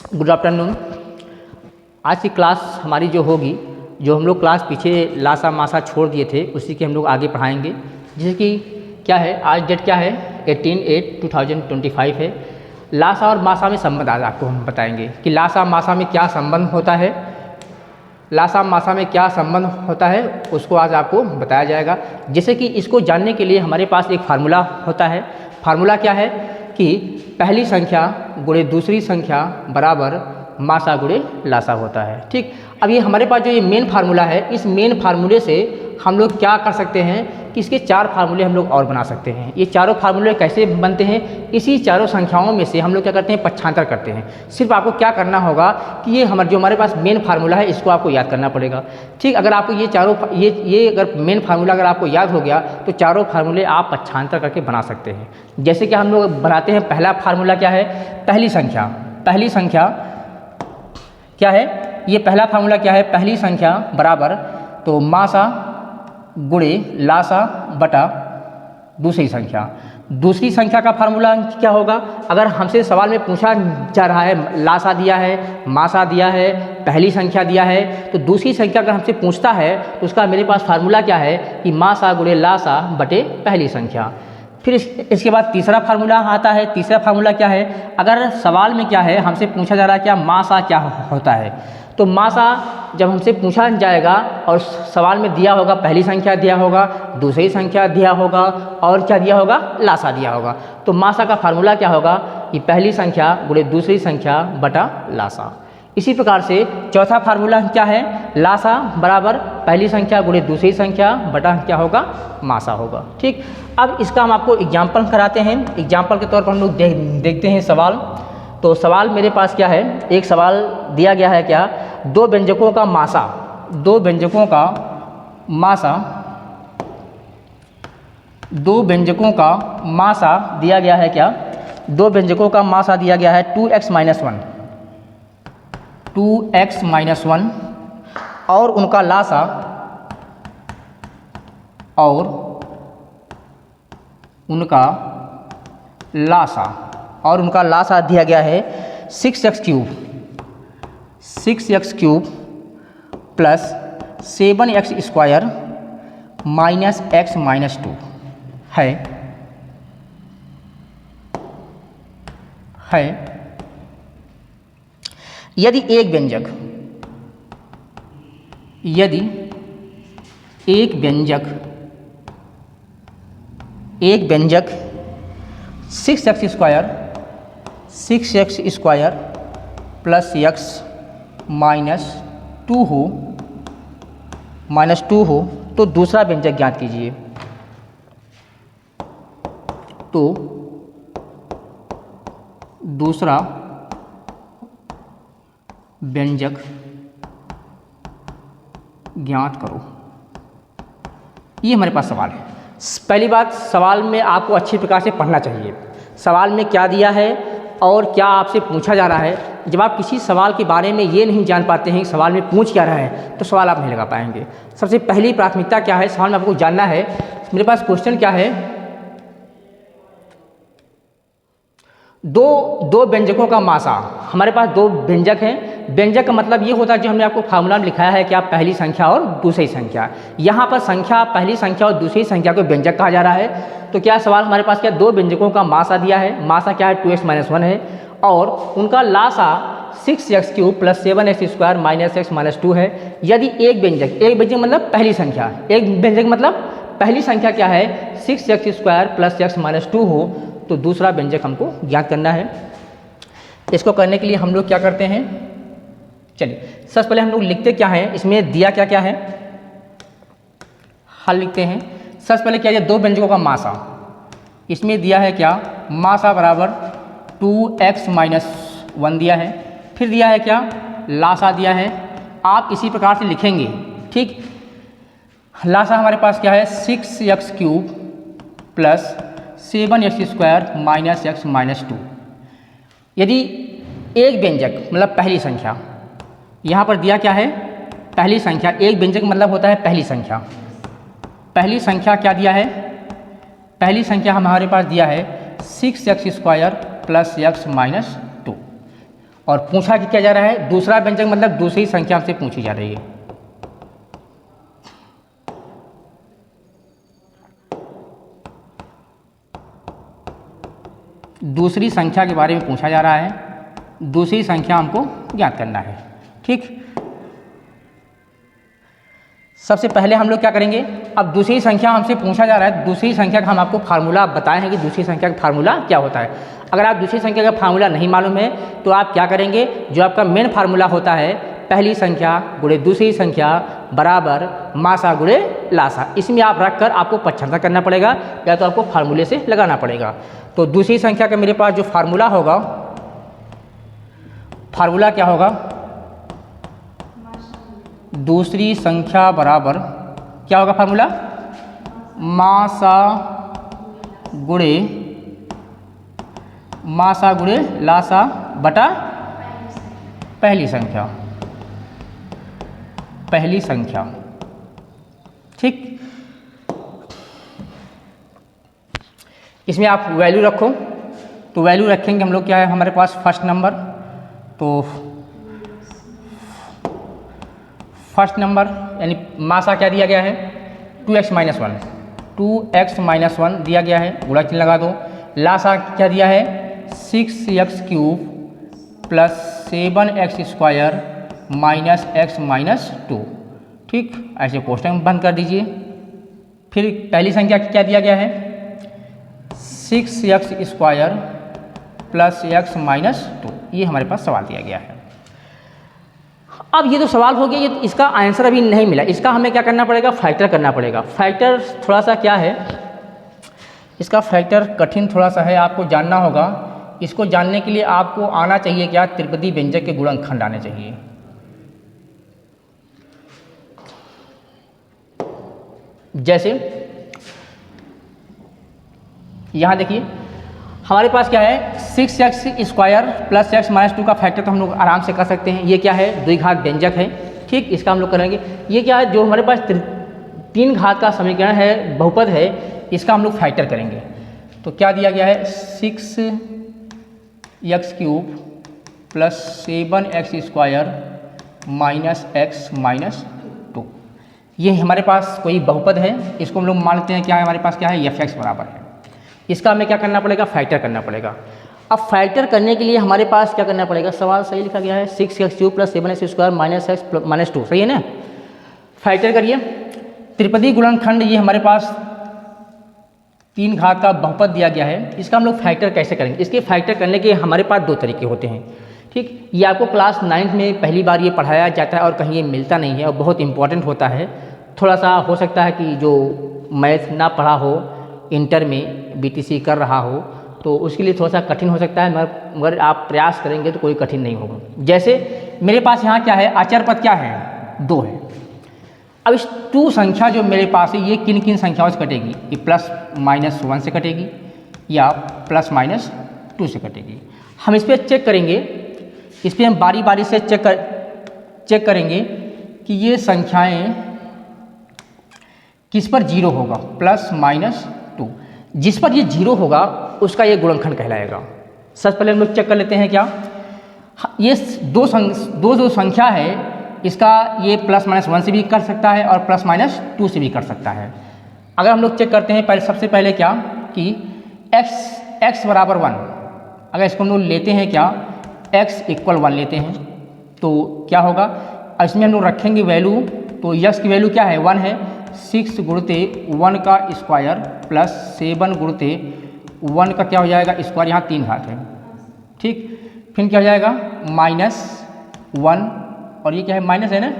Good afternoon. आज की class हमारी जो होगी, जो हम लोग क्लास पीछे लासा मासा छोड़ दिए थे उसी के हम लोग आगे पढ़ाएंगे। जैसे कि क्या है, आज डेट क्या है, 18/8/2025 है। लासा और मासा में संबंध आज आपको हम बताएंगे कि लासा मासा में क्या संबंध होता है, लासा मासा में क्या संबंध होता है उसको आज आपको बताया जाएगा। जैसे कि इसको जानने के लिए हमारे पास एक फार्मूला होता है। फार्मूला क्या है कि पहली संख्या गुणे दूसरी संख्या बराबर मासा गुणे लासा होता है। ठीक, अब ये हमारे पास जो ये मेन फार्मूला है, इस मेन फार्मूले से हम लोग क्या कर सकते हैं कि इसके चार फार्मूले हम लोग और बना सकते हैं। ये चारों फार्मूले कैसे बनते हैं, इसी चारों संख्याओं में से हम लोग क्या करते हैं, पक्षांतर करते हैं। सिर्फ आपको क्या करना होगा कि ये हमारे पास मेन फार्मूला है, इसको आपको याद करना पड़ेगा। ठीक, अगर आपको ये चारों ये अगर मेन फार्मूला अगर आपको याद हो गया तो चारों फार्मूले आप पक्षांतर करके बना सकते हैं। जैसे कि हम लोग बनाते हैं, पहला फार्मूला क्या है, पहली संख्या। पहली संख्या क्या है, ये पहला फार्मूला क्या है, पहली संख्या बराबर तो मासा गुणे लासा बटा दूसरी संख्या। दूसरी संख्या का फार्मूला क्या होगा, अगर हमसे सवाल में पूछा जा रहा है लासा दिया है, मासा दिया है, पहली संख्या दिया है, तो दूसरी संख्या अगर हमसे पूछता है तो उसका मेरे पास फार्मूला क्या है कि मासा गुणे लासा बटे पहली संख्या। फिर इसके बाद तीसरा फार्मूला आता है। तीसरा फार्मूला क्या है, अगर सवाल में क्या है हमसे पूछा जा रहा है क्या मासा क्या होता है, तो मासा जब हमसे पूछा जाएगा और सवाल में दिया होगा पहली संख्या दिया होगा, दूसरी संख्या दिया होगा और क्या दिया होगा, लासा दिया होगा, तो मासा का फार्मूला क्या होगा कि पहली संख्या गुणे दूसरी संख्या बटा लासा। इसी प्रकार से चौथा फार्मूला क्या है, लासा बराबर पहली संख्या गुणे दूसरी संख्या बटा क्या होगा, मासा होगा। ठीक, अब इसका हम आपको एग्जाम्पल कराते हैं। एग्जाम्पल के तौर पर हम लोग देखते हैं सवाल। तो सवाल मेरे पास क्या है, एक सवाल दिया गया है क्या, दो व्यंजकों का मासा, दो व्यंजकों का मासा, दो व्यंजकों का मासा दिया गया है क्या, दो व्यंजकों का मासा दिया गया है 2x - 1 और उनका लासा, और उनका लासा, और उनका लासा दिया गया है 6x³ plus 7x² minus x - 2 है। यदि एक व्यंजक 6x² प्लस x - 2 हो तो दूसरा व्यंजक ज्ञात कीजिए। तो दूसरा व्यंजक ज्ञात करो। ये हमारे पास सवाल है। पहली बात, सवाल में आपको अच्छी प्रकार से पढ़ना चाहिए। सवाल में क्या दिया है और क्या आपसे पूछा जा रहा है। जब आप किसी सवाल के बारे में ये नहीं जान पाते हैं सवाल में पूछ क्या रहा है, तो सवाल आप नहीं लगा पाएंगे। सबसे पहली प्राथमिकता क्या है, सवाल में आपको जानना है। मेरे पास क्वेश्चन क्या है, दो व्यंजकों का मासा। हमारे पास दो व्यंजक हैं। व्यंजक का मतलब ये होता है जो हमने आपको फार्मूला में लिखाया है क्या, पहली संख्या और दूसरी संख्या। यहाँ पर संख्या, पहली संख्या और दूसरी संख्या को व्यंजक कहा जा रहा है। तो क्या सवाल हमारे पास क्या, दो व्यंजकों का मासा दिया है। मासा क्या है, 2x - 1 है, और उनका Lasa 6x³ plus 7x² minus x - 2 है। यदि एक व्यंजक मतलब पहली संख्या, एक व्यंजक मतलब पहली संख्या क्या है, 6x² प्लस x - 2 हो तो दूसरा व्यंजक हमको ज्ञात करना है। इसको करने के लिए हम लोग क्या करते हैं, चलिए सबसे पहले हम लोग लिखते क्या हैं, इसमें दिया क्या क्या है, हल लिखते हैं। सबसे पहले क्या है, दो व्यंजकों का मासा। इसमें दिया है क्या, मासा बराबर 2x - 1 दिया है। फिर दिया है क्या, लासा दिया है। आप इसी प्रकार से लिखेंगे। ठीक, लासा हमारे पास क्या है, 6x³ plus 7x² minus x - 2। यदि एक व्यंजक मतलब पहली संख्या, यहाँ पर दिया क्या है, पहली संख्या। एक व्यंजक मतलब होता है पहली संख्या। पहली संख्या क्या दिया है, पहली संख्या हमारे पास दिया है 6x² प्लस x - 2। और पूछा कि क्या जा रहा है, दूसरा व्यंजक मतलब दूसरी संख्या हमसे पूछी जा रही है। दूसरी संख्या के बारे में पूछा जा रहा है, दूसरी संख्या हमको ज्ञात करना है। ठीक, सबसे पहले हम लोग क्या करेंगे, अब दूसरी संख्या हमसे पूछा जा रहा है, दूसरी संख्या का हम आपको फार्मूला बताए हैं कि दूसरी संख्या का फार्मूला क्या होता है। अगर आप दूसरी संख्या का फार्मूला नहीं मालूम है तो आप क्या करेंगे, जो आपका मेन फार्मूला होता है पहली संख्या गुणे दूसरी संख्या बराबर मासा गुणे लासा, इसमें आप रख कर आपको पक्षांतर करना पड़ेगा या तो आपको फार्मूले से लगाना पड़ेगा। तो दूसरी संख्या का मेरे पास जो फार्मूला होगा, फार्मूला क्या होगा, दूसरी संख्या बराबर क्या होगा फार्मूला, मासा गुणे लासा बटा पहली संख्या। ठीक, इसमें आप वैल्यू रखो, तो वैल्यू रखेंगे हम लोग क्या है हमारे पास फर्स्ट नंबर, तो फर्स्ट नंबर यानी मासा क्या दिया गया है 2x - 1, 2x - 1 दिया गया है, गुणा चिन्ह लगा दो। लासा क्या दिया है 6x³ + 7x² - x - 2। ठीक, ऐसे क्वेश्चन बंद कर दीजिए। फिर पहली संख्या क्या दिया गया है 6x² + x - 2, ये हमारे पास सवाल दिया गया है। अब ये तो सवाल हो गया, ये इसका आंसर अभी नहीं मिला, इसका हमें क्या करना पड़ेगा, फैक्टर करना पड़ेगा। फैक्टर थोड़ा सा क्या है, इसका फैक्टर कठिन थोड़ा सा है, आपको जानना होगा। इसको जानने के लिए आपको आना चाहिए क्या, त्रिपदी व्यंजक के गुणनखंड आने चाहिए। जैसे यहाँ देखिए हमारे पास क्या है 6x² + x - 2 का फैक्टर तो हम लोग आराम से कर सकते हैं। ये क्या है द्विघात व्यंजक है। ठीक, इसका हम लोग करेंगे। ये क्या है जो हमारे पास 3 घात का समीकरण है, बहुपद है, इसका हम लोग फैक्टर करेंगे। तो क्या दिया गया है 6x³ + 7x² - x - 2, ये हमारे पास कोई बहुपद है, इसको हम लोग मान लेते हैं क्या है हमारे पास क्या है fx बराबर है। इसका हमें क्या करना पड़ेगा, फैक्टर करना पड़ेगा। अब फैक्टर करने के लिए हमारे पास क्या करना पड़ेगा, सवाल सही लिखा गया है 6x³ + 7x² - x - 2, सही है ना। फैक्टर करिए, त्रिपदी गुणनखंड ये हमारे पास 3 घात का बहुपद दिया गया है, इसका हम लोग फैक्टर कैसे करेंगे। इसके फैक्टर करने के हमारे पास 2 तरीके होते हैं। ठीक, ये आपको क्लास 9th में पहली बार ये पढ़ाया जाता है और कहीं ये मिलता नहीं है और बहुत इंपॉर्टेंट होता है। थोड़ा सा हो सकता है कि जो मैथ ना पढ़ा हो, इंटर में BTC कर रहा हो, तो उसके लिए थोड़ा सा कठिन हो सकता है, मगर आप प्रयास करेंगे तो कोई कठिन नहीं होगा। जैसे मेरे पास यहाँ क्या है, अचर पद क्या है 2 है। अब इस 2 संख्या जो मेरे पास है ये किन किन संख्याओं से कटेगी, ये +-1 से कटेगी या +-2 से कटेगी। हम इस पर चेक करेंगे, इस पर हम बारी बारी से चेक करेंगे कि ये संख्याएं किस पर 0 होगा, +-2। जिस पर ये 0 होगा उसका ये गुणनखंड कहलाएगा। सबसे पहले हम लोग चेक कर लेते हैं क्या, ये दो जो संख्या है इसका ये +-1 से भी कर सकता है और +-2 से भी कर सकता है। अगर हम लोग चेक करते हैं सबसे पहले क्या कि x बराबर 1, अगर इसको हम लोग लेते हैं क्या x = 1 लेते हैं तो क्या होगा, इसमें हम लोग रखेंगे वैल्यू, तो x की वैल्यू क्या है 1 है। 6 × 1 का स्क्वायर + 7 × 1 का क्या हो जाएगा स्क्वायर, यहाँ 3 घात है। ठीक, फिर क्या हो जाएगा -1 और ये क्या है माइनस है ना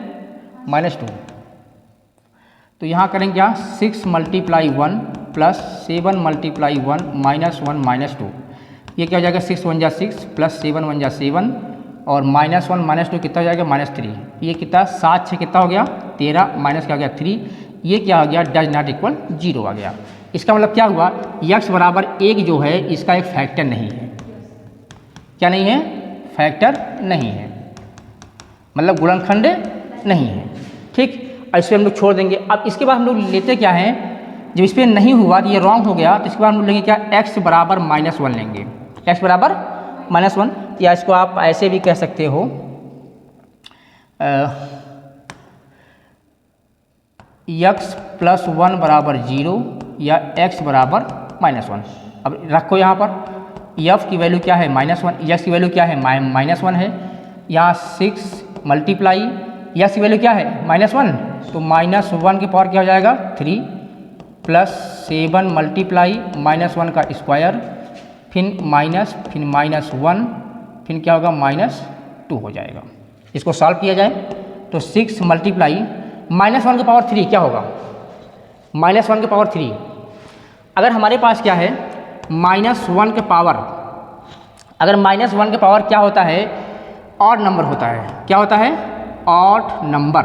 -2। तो यहाँ करेंगे क्या 6 × 1 + 7 × 1 -1 -2, ये क्या हो जाएगा 6 × 1 = 6 + 7 × 1 = 7 और -1 -2 कितना हो जाएगा -3। ये कितना 7 6 कितना हो गया 13, माइनस क्या हो गया 3, ये क्या हो गया डज नॉट इक्वल 0 आ गया। इसका मतलब क्या हुआ x बराबर 1 जो है इसका एक फैक्टर नहीं है। क्या नहीं है, फैक्टर नहीं है, मतलब गुणनखंड नहीं है। ठीक, और इस पर हम लोग छोड़ देंगे। अब इसके बाद हम लोग लेते क्या है, जब इस पर नहीं हुआ तो ये रॉन्ग हो गया, तो इसके बाद हम लोग लेंगे क्या x बराबर -1 लेंगे, x बराबर -1, या इसको आप ऐसे भी कह सकते हो x + 1 = 0 या x = -1। अब रखो यहाँ पर f की वैल्यू क्या है -1, x की वैल्यू क्या है -1 है। यहाँ 6 मल्टीप्लाई x की वैल्यू क्या है -1, तो -1 की पावर क्या हो जाएगा 3 + 7 मल्टीप्लाई -1 का स्क्वायर, फिर -1, फिर क्या होगा -2 हो जाएगा। इसको सॉल्व किया जाए तो 6 मल्टीप्लाई -1 की पावर 3 क्या होगा -1 की पावर 3। अगर हमारे पास क्या है -1 के पावर, अगर -1 के पावर क्या होता है ऑड नंबर होता है, क्या होता है ऑड नंबर।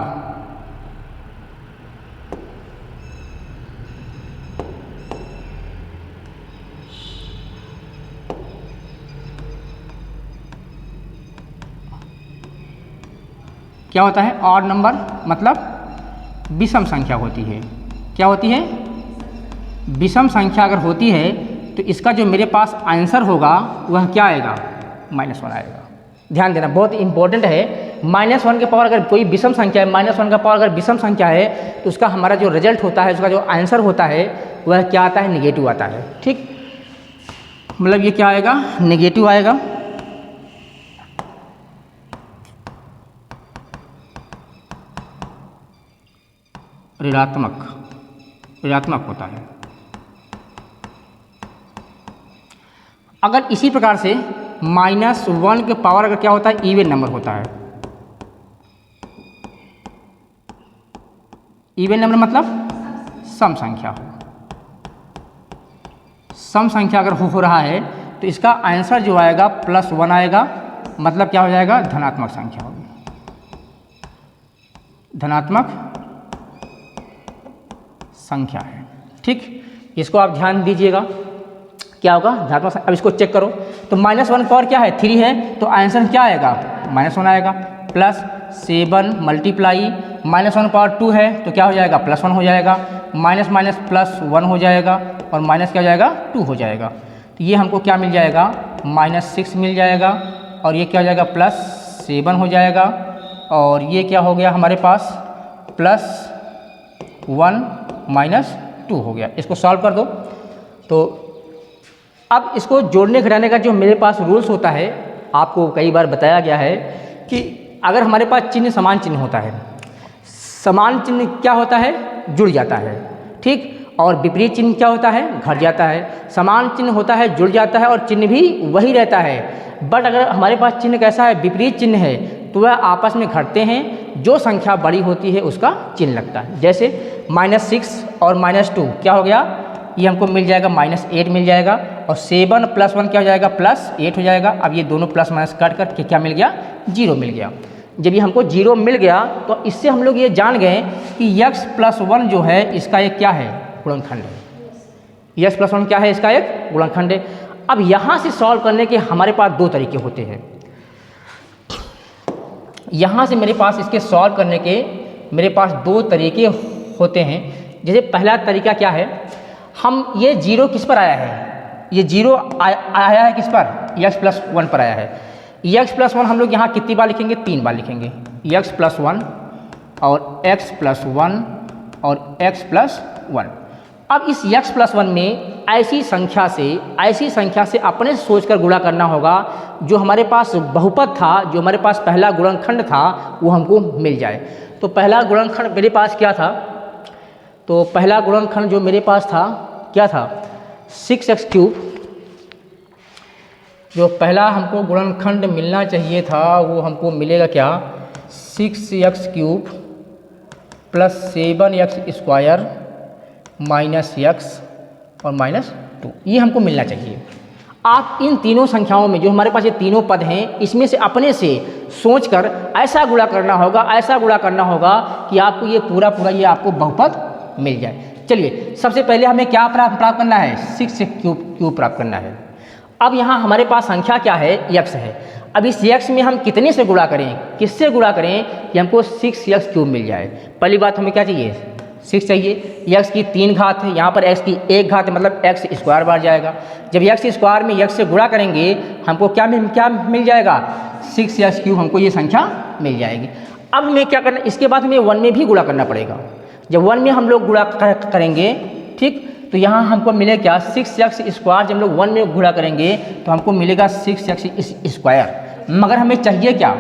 क्या होता है ऑड नंबर, मतलब विषम संख्या होती है। क्या होती है विषम संख्या अगर होती है तो इसका जो मेरे पास आंसर होगा वह क्या आएगा -1 आएगा। ध्यान देना बहुत इंपॉर्टेंट है। -1 के पावर अगर कोई विषम संख्या है, -1 का पावर अगर विषम संख्या है तो उसका हमारा जो रिजल्ट होता है, उसका जो आंसर होता है वह क्या आता है नेगेटिव आता है। ठीक, मतलब ये क्या आएगा नेगेटिव आएगा। ऋणात्मक होता है। अगर इसी प्रकार से -1 के पावर अगर क्या होता है इवन नंबर होता है। इवन नंबर मतलब सम संख्या। सम संख्या अगर हो रहा है तो इसका आंसर जो आएगा +1 आएगा, मतलब क्या हो जाएगा धनात्मक संख्या होगी। धनात्मक संख्या है। ठीक, इसको आप ध्यान दीजिएगा क्या होगा धनात्मक। अब इसको चेक करो तो -1 पावर क्या है 3 है, तो आंसर क्या आएगा -1 आएगा। +7 मल्टीप्लाई -1 पावर 2 है तो क्या हो जाएगा +1 हो जाएगा, +1 हो जाएगा और माइनस क्या हो जाएगा 2 हो जाएगा। तो ये हमको क्या मिल जाएगा -6 मिल जाएगा, और ये क्या हो जाएगा +7 हो जाएगा, और ये क्या हो गया हमारे पास +1 - 2 हो गया। इसको सॉल्व कर दो। तो अब इसको जोड़ने घटाने का जो मेरे पास रूल्स होता है, आपको कई बार बताया गया है कि अगर हमारे पास चिन्ह समान चिन्ह होता है, समान चिन्ह क्या होता है जुड़ जाता है। ठीक, और विपरीत चिन्ह क्या होता है घट जाता है। समान चिन्ह होता है जुड़ जाता है और चिन्ह भी वही रहता है। बट अगर हमारे पास चिन्ह कैसा है विपरीत चिन्ह है तो वह आपस में घटते हैं। जो संख्या बड़ी होती है उसका चिन्ह लगता है। जैसे -6 और -2 क्या हो गया, ये हमको मिल जाएगा -8 मिल जाएगा, और 7 + 1 क्या हो जाएगा +8 हो जाएगा। अब ये दोनों प्लस माइनस कट करके क्या मिल गया 0 मिल गया। जब ये हमको 0 मिल गया तो इससे हम लोग ये जान गए कि x + 1 जो है इसका एक क्या है गुणनखंड है। x + 1 क्या है इसका एक गुणनखंड है। अब यहाँ से सॉल्व करने के हमारे पास 2 तरीके होते हैं। यहाँ से मेरे पास इसके सॉल्व करने के मेरे पास 2 तरीके होते हैं। जैसे पहला तरीका क्या है, हम ये 0 किस पर आया है, ये 0 आया है किस पर x + 1 पर आया है। x + 1 हम लोग यहाँ कितनी बार लिखेंगे 3 बार लिखेंगे, x + 1 और x + 1 और x + 1। अब इस x + 1 में ऐसी संख्या से अपने सोचकर गुणा करना होगा जो हमारे पास बहुपद था, जो हमारे पास पहला गुणनखंड था वो हमको मिल जाए। तो पहला गुणनखंड मेरे पास क्या था, तो पहला गुणनखंड जो मेरे पास था क्या था 6x3। जो पहला हमको गुणनखंड मिलना चाहिए था वो हमको मिलेगा क्या 6x3 + 7x² -x और -2, ये हमको मिलना चाहिए। आप इन तीनों संख्याओं में जो हमारे पास ये तीनों पद हैं इसमें से अपने से सोचकर ऐसा गुणा करना होगा कि आपको ये पूरा ये आपको बहुपद मिल जाए। चलिए सबसे पहले हमें क्या प्राप्त करना है 6x³ प्राप्त करना है। अब यहाँ हमारे पास संख्या क्या है x है। अब इस x में हम कितने से गुणा करें, किससे गुणा करें कि हमको 6x³ मिल जाए। पहली बात हमें क्या चाहिए 6 चाहिए। x की 3 घात है, यहाँ पर x की 1 घात है, मतलब x स्क्वायर बार जाएगा। जब x स्क्वायर में x से गुणा करेंगे हमको क्या मिल जाएगा, 6x क्यूब, हमको ये संख्या मिल जाएगी। अब हमें क्या करना, इसके बाद हमें 1 में भी गुणा करना पड़ेगा। जब 1 में हम लोग गुणा करेंगे, ठीक, तो यहाँ हमको मिले क्या, 6x स्क्वायर। जब हम लोग 1 में गुणा करेंगे तो हमको मिलेगा 6x स्क्वायर, मगर हमें चाहिए क्या,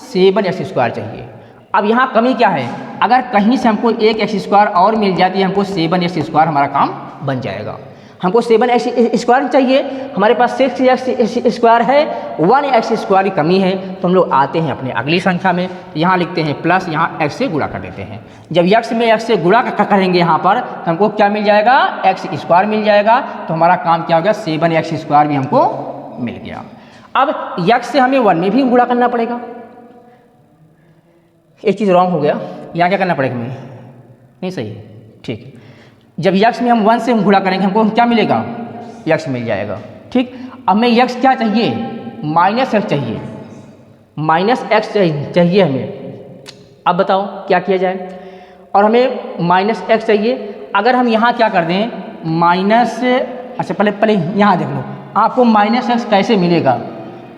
7x स्क्वायर चाहिए। अब यहाँ कमी क्या है, अगर कहीं से हमको एक एक्स स्क्वायर और मिल जाती है, हमको 7x स्क्वायर, हमारा काम बन जाएगा। हमको 7x स्क्वायर चाहिए, हमारे पास 6x स्क्वायर है, 1x स्क्वायर की कमी है। तो हम लोग आते हैं अपने अगली संख्या में, यहाँ लिखते हैं प्लस, यहाँ x से गुणा कर देते हैं। जब x में x से गुणा करेंगे यहाँ पर, तो हमको क्या मिल जाएगा, x स्क्वायर मिल जाएगा। तो हमारा काम क्या हो गया, 7x स्क्वायर भी हमको मिल गया। अब x से हमें 1 में भी गुणा करना पड़ेगा। एक चीज़ रॉन्ग हो गया, यहाँ क्या करना पड़ेगा हमें, नहीं सही है, ठीक है। जब x में हम 1 से गुणा करेंगे हमको क्या मिलेगा, x मिल जाएगा, ठीक। अब हमें x क्या चाहिए, -x चाहिए, -x चाहिए हमें। अब बताओ क्या किया जाए, और हमें -x चाहिए। अगर हम यहाँ क्या कर दें, माइनस, अच्छा पहले यहाँ देख लो, आपको -x कैसे मिलेगा,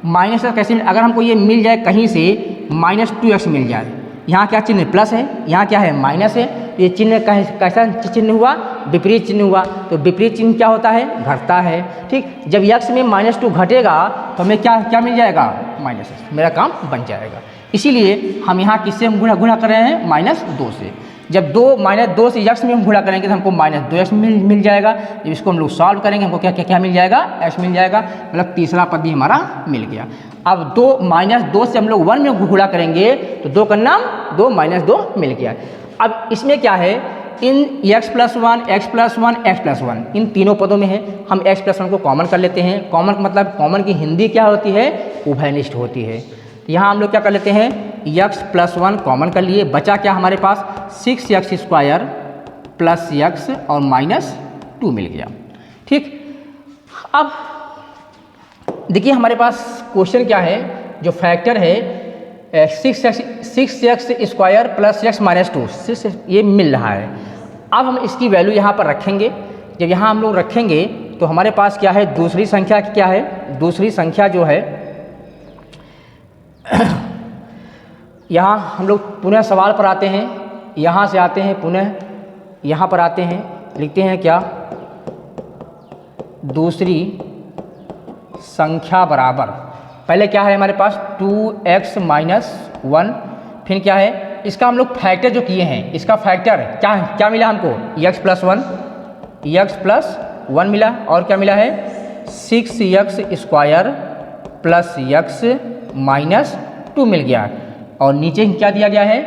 -x कैसे मिले, अगर हमको ये मिल जाए कहीं से -2x मिल जाए, यहाँ क्या चिन्ह प्लस है, यहाँ क्या है माइनस है, तो ये चिन्ह कैसा चिन्ह हुआ, विपरीत चिन्ह हुआ। तो विपरीत चिन्ह क्या होता है, घटता है, ठीक। जब x में -2 घटेगा तो हमें क्या मिल जाएगा, -x, मेरा काम बन जाएगा। इसीलिए हम यहाँ किससे हम गुणा कर रहे हैं, -2 से। जब -2 से x में हम गुणा करेंगे तो हमको -2x मिल जाएगा। जब इसको हम लोग सॉल्व करेंगे हमको क्या मिल जाएगा, x मिल जाएगा, मतलब तीसरा पद भी हमारा मिल गया। अब -2 से हम लोग 1 में गुणा करेंगे तो 2 का नाम 2 -2 मिल गया। अब इसमें क्या है, इन x + 1 x + 1 x + 1 इन तीनों पदों में है, हम x + 1 को कॉमन कर लेते हैं। कॉमन मतलब कॉमन की हिंदी क्या होती है, उभयनिष्ठ होती है। यहाँ हम लोग क्या कर लेते हैं, x + 1 कॉमन कर लिए, बचा क्या हमारे पास, 6x स्क्वायर प्लस x और -2 मिल गया, ठीक। अब देखिए हमारे पास क्वेश्चन क्या है, जो फैक्टर है 6x स्क्वायर प्लस x -2, 6 ये मिल रहा है। अब हम इसकी वैल्यू यहाँ पर रखेंगे। जब यहाँ हम लोग रखेंगे तो हमारे पास क्या है, दूसरी संख्या क्या है, दूसरी संख्या जो है यहाँ हम लोग पुनः सवाल पर आते हैं, यहाँ से आते हैं पुनः यहाँ पर आते हैं, लिखते हैं क्या, दूसरी संख्या बराबर, पहले क्या है हमारे पास 2x - 1, फिर क्या है, इसका हम लोग फैक्टर जो किए हैं, इसका फैक्टर क्या मिला हमको, x + 1 मिला, और क्या मिला है 6x स्क्वायर प्लस x -2 मिल गया, और नीचे क्या दिया गया है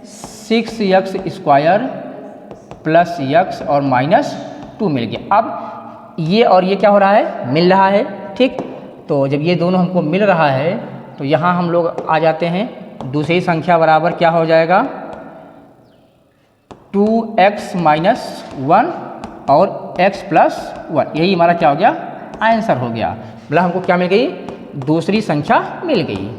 6x स्क्वायर प्लस x और -2 मिल गया। अब ये और ये क्या हो रहा है, मिल रहा है, ठीक। तो जब ये दोनों हमको मिल रहा है तो यहाँ हम लोग आ जाते हैं, दूसरी संख्या बराबर क्या हो जाएगा, 2x - 1 और x + 1, यही हमारा क्या हो गया, आंसर हो गया। मतलब हमको क्या मिल गई, दूसरी संख्या मिल गई।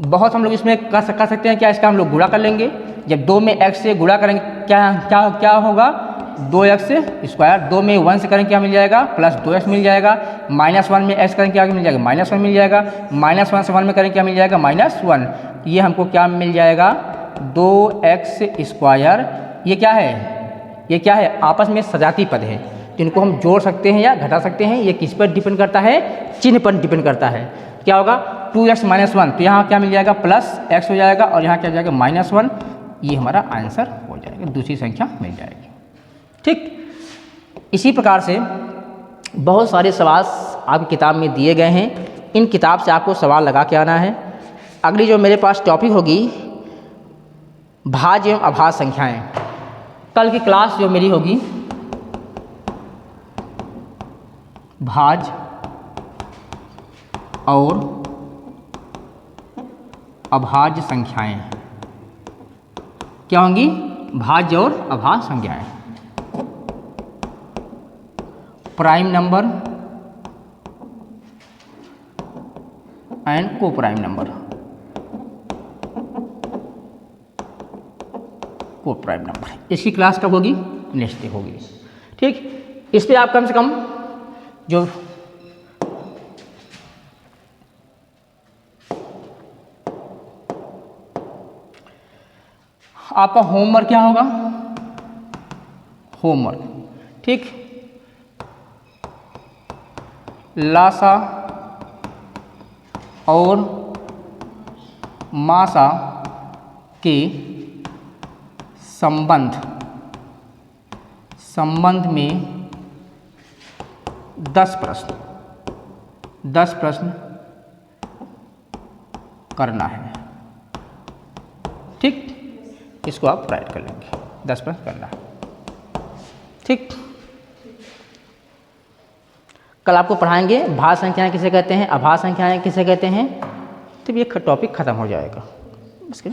बहुत हम लोग इसमें कर सकते हैं क्या, इसका हम लोग गुणा कर लेंगे। जब 2 में x से गुणा करेंगे क्या होगा, 2x स्क्वायर, 2 में 1 से करेंगे क्या मिल जाएगा, +2x मिल जाएगा, -1 में x करेंगे क्या मिल जाएगा, -1 मिल जाएगा, -1 से 1 में करेंगे क्या मिल जाएगा, -1। ये हमको क्या मिल जाएगा, 2x स्क्वायर, ये क्या है, ये क्या है, आपस में सजाती पद है, तो इनको हम जोड़ सकते हैं या घटा सकते हैं। ये किस पर डिपेंड करता है, चिन्ह पर डिपेंड करता है। क्या होगा, 2x - 1, तो यहाँ क्या मिल जाएगा, +x हो जाएगा, और यहाँ क्या हो जाएगा, -1। ये हमारा आंसर हो जाएगा, दूसरी संख्या मिल जाएगी, ठीक। इसी प्रकार से बहुत सारे सवाल आपकी किताब में दिए गए हैं, इन किताब से आपको सवाल लगा के आना है। अगली जो मेरे पास टॉपिक होगी, भाज्य एवं अभाज्य संख्याएं। कल की क्लास जो मेरी होगी, भाज्य और अभाज्य संख्याएं क्या होंगी, भाज्य और अभाज्य संख्याएं, प्राइम नंबर एंड को प्राइम नंबर। को प्राइम नंबर। इसकी क्लास कब होगी? नेक्स्ट डे होगी। ठीक, इस पे आप कम से कम जो आपका होमवर्क क्या होगा? होमवर्क, ठीक, लासा और मासा के संबंध में 10 प्रश्न करना है। ठीक, इसको आप राइट कर लेंगे, 10 प्रश्न करना है। ठीक, कल आपको पढ़ाएंगे भाज्य संख्याएं किसे कहते हैं, अभाज्य संख्याएं किसे कहते हैं। तो ये टॉपिक खत्म हो जाएगा। इसके